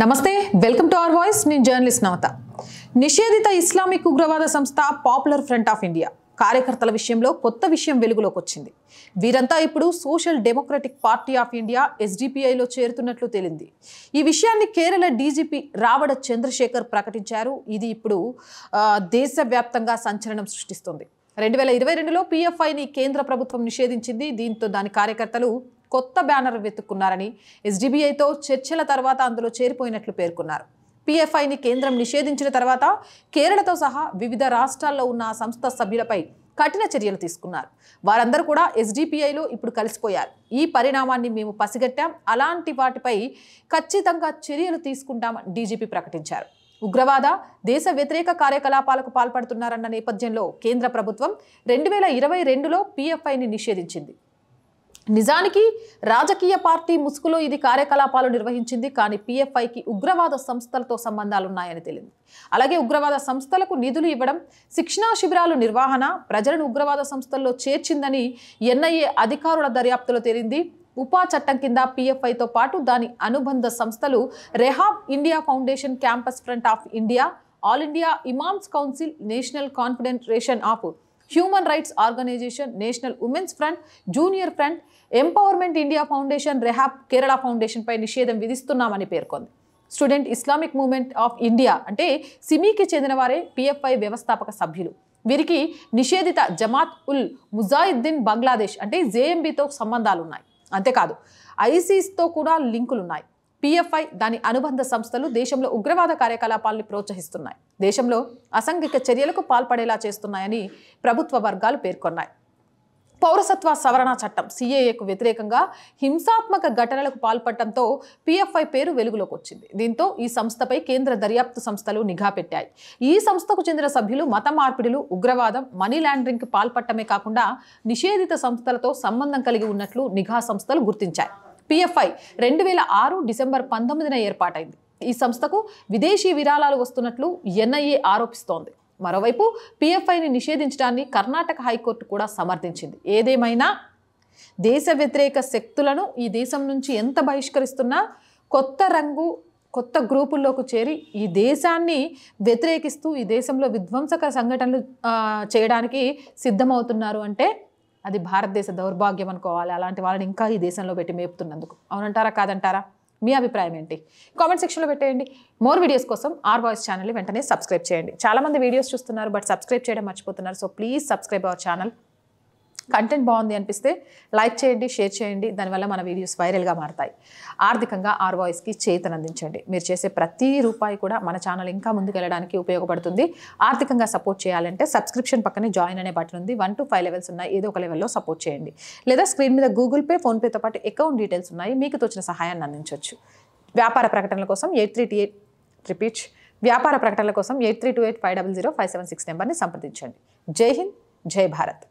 నమస్తే welcome to our voice నేను journalist నవత నిషేధిత ఇస్లామిక్ ఉగ్రవాద సంస్థ పాపులర్ ఫ్రంట్ ఆఫ్ ఇండియా కార్యకర్తల విషయంలో కొత్త విషయం వెలుగులోకి వచ్చింది. వీరంతా ఇప్పుడు social democratic party of India ఎస్డిపిఐలో చేరుతున్నట్లు తేలింది. ఈ విషయాన్ని కేరళ డీజీపీ రావడ చంద్రశేఖర్ ప్రకటించారు. ఇది ఇప్పుడు దేశవ్యాప్తంగా సంచలనం సృష్టిస్తుంది. 2022లో పిఎఫ్ఐని కేంద్ర ప్రభుత్వం నిషేధించింది. దీంతో దాని కార్యకర్తలు కొత్త బ్యానర్ వెతుక్కున్నారని ఎస్డిబిఐతో చర్చల తర్వాత అందులో చేరిపోయినట్లు పేర్కొన్నారు. పిఎఫ్ఐని కేంద్రం నిషేధించిన తర్వాత కేరళతో సహా వివిధ రాష్ట్రాల్లో ఉన్న సంస్థ సభ్యులపై కఠిన చర్యలు తీసుకున్నారు. వారందరూ కూడా ఎస్డిపిఐలో ఇప్పుడు కలిసిపోయారు. ఈ పరిణామాన్ని మేము పసిగట్టాం, అలాంటి వాటిపై ఖచ్చితంగా చర్యలు తీసుకుంటామని డీజీపీ ప్రకటించారు. ఉగ్రవాద దేశ వ్యతిరేక కార్యకలాపాలకు పాల్పడుతున్నారన్న నేపథ్యంలో కేంద్ర ప్రభుత్వం 2022లో పిఎఫ్ఐని నిషేధించింది. నిజానికి రాజకీయ పార్టీ ముసుగులో ఇది కార్యకలాపాలు నిర్వహించింది. కానీ పిఎఫ్ఐకి ఉగ్రవాద సంస్థలతో సంబంధాలున్నాయని తేలింది. అలాగే ఉగ్రవాద సంస్థలకు నిధులు ఇవ్వడం, శిక్షణా శిబిరాలు నిర్వహణ, ప్రజలను ఉగ్రవాద సంస్థల్లో చేర్చిందని ఎన్ఐఏ అధికారుల దర్యాప్తులో తేలింది. ఉపా చట్టం కింద పిఎఫ్ఐతో పాటు దాని అనుబంధ సంస్థలు rehab India foundation, campus front of India, all India imams council, national confederation of human rights organisation, national women's front, junior front, empowerment India foundation, rehab Kerala foundation పై నిషేధం విధిస్తున్నామని పేర్కొంది. Student Islamic movement of India అంటే సిమీకి చెందిన వారే PFI వ్యవస్థాపక సభ్యులు. వీరికి నిషేధిత జమాత్ ఉల్ ముజాహిద్దీన్ బంగ్లాదేశ్ అంటే జేఎంబీతో సంబంధాలున్నాయి. అంతేకాదు ఐసిస్తో కూడా లింకులున్నాయి. పిఎఫ్ఐ దాని అనుబంధ సంస్థలు దేశంలో ఉగ్రవాద కార్యకలాపాలను ప్రోత్సహిస్తున్నాయి, దేశంలో అసాంఘిక చర్యలకు పాల్పడేలా చేస్తున్నాయని ప్రభుత్వ వర్గాలు పేర్కొన్నాయి. పౌరసత్వ సవరణ చట్టం సిఏఏకు వ్యతిరేకంగా హింసాత్మక ఘటనలకు పాల్పడటంతో పిఎఫ్ఐ పేరు వెలుగులోకి వచ్చింది. దీంతో ఈ సంస్థపై కేంద్ర దర్యాప్తు సంస్థలు నిఘా పెట్టాయి. ఈ సంస్థకు చెందిన సభ్యులు మత మార్పిడులు, ఉగ్రవాదం, మనీ లాండరింగ్కి పాల్పడటమే కాకుండా నిషేధిత సంస్థలతో సంబంధం కలిగి ఉన్నట్లు నిఘా సంస్థలు గుర్తించాయి. పిఎఫ్ఐ 2006 డిసెంబర్ 19న ఏర్పాటైంది. ఈ సంస్థకు విదేశీ విరాళాలు వస్తున్నట్లు ఎన్ఐఏ ఆరోపిస్తోంది. మరోవైపు పిఎఫ్ఐని నిషేధించడాన్ని కర్ణాటక హైకోర్టు కూడా సమర్థించింది. ఏదేమైనా దేశ వ్యతిరేక శక్తులను ఈ దేశం నుంచి ఎంత బహిష్కరిస్తున్నా కొత్త రంగు, కొత్త గ్రూపుల్లోకి చేరి ఈ దేశాన్ని వ్యతిరేకిస్తూ ఈ దేశంలో విధ్వంసక సంఘటనలు చేయడానికి సిద్ధమవుతున్నారు అంటే అది భారతదేశ దౌర్భాగ్యం అనుకోవాలి. అలాంటి వాళ్ళని ఇంకా ఈ దేశంలో పెట్టి మేపుతున్నందుకు. అవునంటారా కాదంటారా? మీ అభిప్రాయం ఏంటి? కామెంట్ సెక్షన్లో పెట్టేయండి. మోర్ వీడియోస్ కోసం ఆర్ వాయిస్ ఛానల్ని వెంటనే సబ్స్క్రైబ్ చేయండి. చాలామంది వీడియోస్ చూస్తున్నారు బట్ సబ్స్క్రైబ్ చేయడం మర్చిపోతున్నారు. So please subscribe our channel. Content బాగుంది అనిపిస్తే లైక్ చేయండి, షేర్ చేయండి. దానివల్ల మన వీడియోస్ వైరల్గా మారతాయి. ఆర్థికంగా ఆర్ వాయిస్కి చేతనందించండి. మీరు చేసే ప్రతి రూపాయి కూడా మన ఛానల్ ఇంకా ముందుకు వెళ్ళడానికి ఉపయోగపడుతుంది. ఆర్థికంగా సపోర్ట్ చేయాలంటే సబ్స్క్రిప్షన్ పక్కనే జాయిన్ అనే బటన్ ఉంది. 1 to 5 లెవెల్స్ ఉన్నాయి. ఏదో ఒక లెవెల్లో సపోర్ట్ చేయండి. లేదా స్క్రీన్ మీద గూగుల్ పే, ఫోన్పేతో పాటు అకౌంట్ డీటెయిల్స్ ఉన్నాయి. మీకు తోచిన సహాయాన్ని అందించవచ్చు. వ్యాపార ప్రకటనల కోసం 8328 వ్యాపార ప్రకటనల కోసం 8328500576 నెంబర్ని సంప్రదించండి. జై హింద్, జై భారత్.